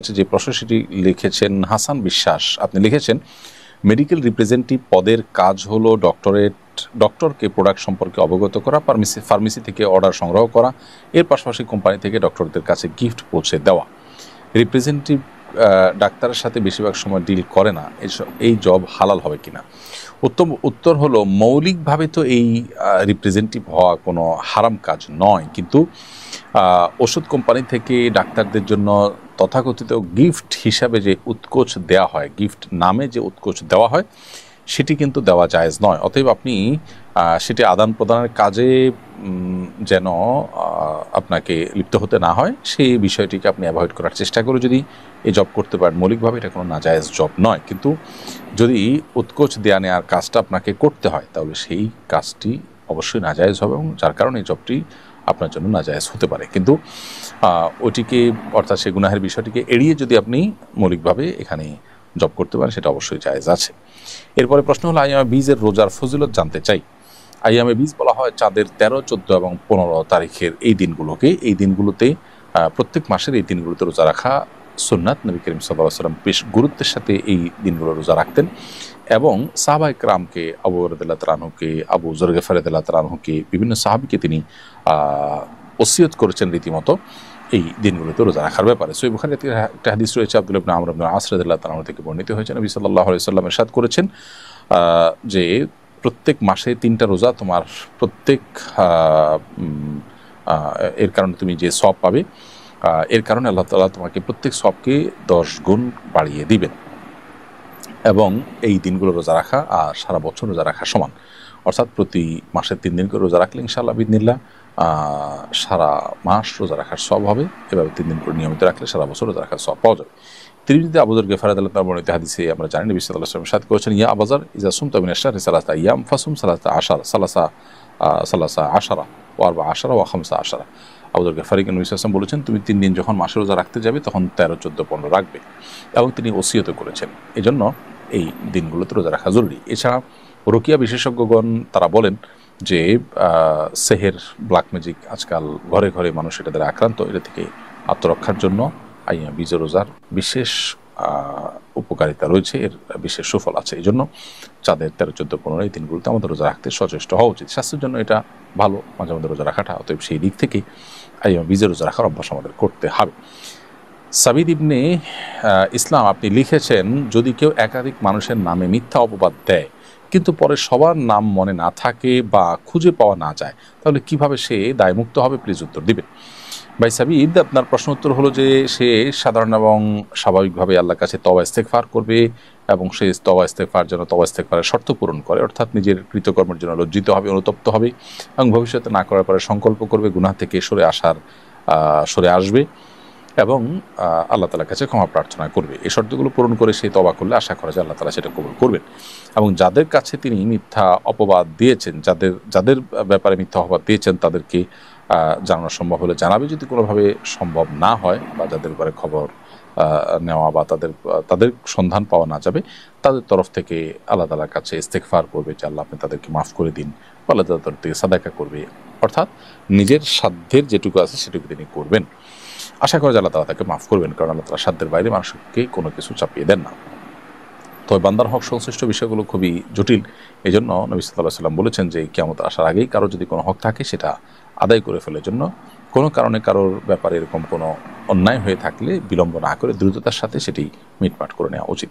যে প্রশ্ন সেটি লিখেছেন হাসান বিশ্বাস। আপনি লিখেছেন, মেডিকেল রিপ্রেজেন্টেটিভ পদের কাজ হলো ডক্টরকে প্রোডাক্ট সম্পর্কে অবগত করা, ফার্মেসি থেকে অর্ডার সংগ্রহ করা, এর পাশাপাশি কোম্পানি থেকে ডক্টরদের কাছে গিফট পৌঁছে দেওয়া। রিপ্রেজেন্টেটিভ ডাক্তারের সাথে বেশিরভাগ সময় ডিল করে না, এই জব হালাল হবে কিনা? উত্তর হলো, মৌলিকভাবে তো এই রিপ্রেজেন্টেটিভ হওয়া কোনো হারাম কাজ নয়, কিন্তু ওষুধ কোম্পানি থেকে ডাক্তারদের জন্য তথাকথিত গিফট হিসাবে যে উৎকোচ দেওয়া হয়, গিফট নামে যে উৎকোচ দেওয়া হয়, সেটি কিন্তু দেওয়া জায়েজ নয়। অতএব আপনি সেটি আদান প্রদানের কাজে যেন আপনাকে লিপ্ত হতে না হয়, সেই বিষয়টিকে আপনি অ্যাভয়েড করার চেষ্টা করে যদি এই জব করতে পারেন, মৌলিকভাবে এটা কোনো নাজায়েজ জব নয়। কিন্তু যদি উৎকোচ দেয়া নেওয়ার কাজটা আপনাকে করতে হয়, তাহলে সেই কাজটি অবশ্যই নাজায়েজ হবে এবং যার কারণে এই জবটি আপনার জন্য নাজায়েজ হতে পারে। কিন্তু ওইটিকে, অর্থাৎ সেই গুনাহের বিষয়টিকে এড়িয়ে যদি আপনি মৌলিকভাবে এখানে জব করতে পারেন, সেটা অবশ্যই জায়েজ আছে। এরপরে প্রশ্ন হলো, আইয়ামে বীজের রোজার ফজিলত জানতে চাই। আইয়ামে বীজ বলা হয় চাঁদের 13, 14 এবং 15 তারিখের এই দিনগুলোকে। এই দিনগুলোতে প্রত্যেক মাসের এই দিনগুলোতে রোজা রাখা সুন্নাত। নবী করিম সাল্লাল্লাহু আলাইহি ওয়াসাল্লাম বেশ গুরুত্বের সাথে এই দিনগুলো রোজা রাখতেন এবং সাহাবায়ে কেরামকে, আবু হুরায়রা রাদিয়াল্লাহু তাআলা আনহুকে, আবু যর গিফারি রাদিয়াল্লাহু তাআলা আনহুকে, বিভিন্ন সাহাবীকে তিনি ওসিয়ত করেছেন রীতিমতো এই দিনগুলোতে রোজা রাখার ব্যাপারে। সহিহ বুখারীতে একটা হাদিস রয়েছে, আব্দুল্লাহ ইবনে আমর ইবনে আস রাদিয়াল্লাহু তাআলা আনহু থেকে বর্ণিত হয়েছে। নবী সাল্লাল্লাহু আলাইহি ওয়াসাল্লাম ইরশাদ করেছেন যে প্রত্যেক মাসে 3টা রোজা তোমার প্রত্যেক এর কারণে তুমি যে সওয়াব পাবে, এর কারণে আল্লাহ তাআলা তোমাকে প্রত্যেক সওয়াবকে 10 গুণ বাড়িয়ে দিবেন এবং এই দিনগুলো রোজা রাখা আর সারা বছর রোজা রাখা সমান। অর্থাৎ প্রতি মাসে 3 দিন করে রোজা রাখলে ইনশাআল্লাহ বিইذনিল্লাহ সারা মাস রোজা রাখার সওয়াব হবে। এভাবে 3 দিন করে নিয়মিত রাখলে সারা বছর রোজা রাখার সওয়াব পাওয়া যাবে। তিরমিজিতে আবু যর গিফারি রাদিয়াল্লাহু তাআলা বর্ণিত হাদিসে আমরা জানি, নবী সাল্লাল্লাহু আলাইহি ওয়াসাল্লাম ইরশাদ করেছেন, ইয়া আবু যর ইযা সুমতা মিন আশ-শাহরি সালাসা আইয়াম ফাসুম সালাসা আশারা ওয়া 14 ওয়া 15। আবু যর গিফারিকে নবী সাল্লাল্লাহু আলাইহি ওয়াসাল্লাম বলেছেন, তুমি 3 দিন যখন মাসে রোজা রাখতে যাবে তখন 13, 14, 15 রাখবে এবং তিনি ওসিয়ত করেছেন। এজন্য এই দিনগুলোতে রোজা রাখা জরুরি। এছাড়া রুকিয়া বিশেষজ্ঞগণ তারা বলেন যে সেহের, ব্ল্যাক ম্যাজিক আজকাল ঘরে ঘরে মানুষ এটা দ্বারা আক্রান্ত, এটা থেকে আত্মরক্ষার জন্য আইয়ামে বীজ রোজার বিশেষ উপকারিতা রয়েছে, এর বিশেষ সুফল আছে। এই জন্য চাঁদের 13, 14, 15 এই দিনগুলোতে আমাদের রোজা রাখতে সচেষ্ট হওয়া উচিত। স্বাস্থ্যের জন্য এটা ভালো মাঝে মধ্যে রোজা রাখাটা। অতএব সেই দিক থেকে আইয়ামে বীজ রোজা রাখার অভ্যাস আমাদের করতে হবে। সাবিদ ইবনে ইসলাম, আপনি লিখেছেন, যদি কেউ একাধিক মানুষের নামে মিথ্যা অপবাদ দেয় কিন্তু পরে সবার নাম মনে না থাকে বা খুঁজে পাওয়া না যায়, তাহলে কিভাবে সে দায়মুক্ত হবে? প্লিজ উত্তর দিবেন। ভাই সাবিদ, আপনার প্রশ্ন উত্তর হলো যে সে সাধারণ এবং স্বাভাবিকভাবে আল্লাহর কাছে তওবা ইস্তেগফার করবে এবং সে তওবা ইস্তেগফারের শর্ত পূরণ করে, অর্থাৎ নিজের কৃতকর্মের জন্য লজ্জিত হবে, অনুতপ্ত হবে এবং ভবিষ্যতে না করার পরে সংকল্প করবে, গুনাহ থেকে সরে আসবে এবং আল্লাহ তাআলার কাছে ক্ষমা প্রার্থনা করবে। এই শর্তগুলো পূরণ করে সেই তওবা করলে আশা করা যায় আল্লাহ তাআলা সেটা কবুল করবেন। এবং যাদের কাছে তিনি মিথ্যা অপবাদ দিয়েছেন, যাদের ব্যাপারে মিথ্যা অপবাদ দিয়েছেন, তাদেরকে জানানো সম্ভব হলে জানাবে। যদি কোনোভাবে সম্ভব না হয় বা যাদের ব্যাপারে খবর নেওয়া বা তাদের সন্ধান পাওয়া না যাবে, তাদের তরফ থেকে আল্লাহ তাআলার কাছে ইস্তেগফার করবে যে আল্লাহ আপনি তাদেরকে মাফ করে দিন, বা আল্লাহ তাআলার তরফ থেকে সাদাকা করবে, অর্থাৎ নিজের সাধ্যের যেটুকু আছে সেটুকু তিনি করবেন। আশা করা যায় আল্লাহ তাআলা তাকে মাফ করবেন, কারণ আল্লাহ তাআলা সাধ্যের বাইরে মানুষকে কোনো কিছু চাপিয়ে দেন না। তবে বান্দার হক সংশ্লিষ্ট বিষয়গুলো খুবই জটিল। এই জন্য নবী সাল্লাল্লাহু আলাইহি ওয়াসাল্লাম বলেছেন যে কিয়ামত আসার আগেই কারো যদি কোনো হক থাকে সেটা আদায় করে ফেলার জন্য, কোনো কারণে কারোর ব্যাপারে এরকম কোনো অন্যায় হয়ে থাকলে বিলম্ব না করে দ্রুততার সাথে সেটি মিটমাট করে নেওয়া উচিত।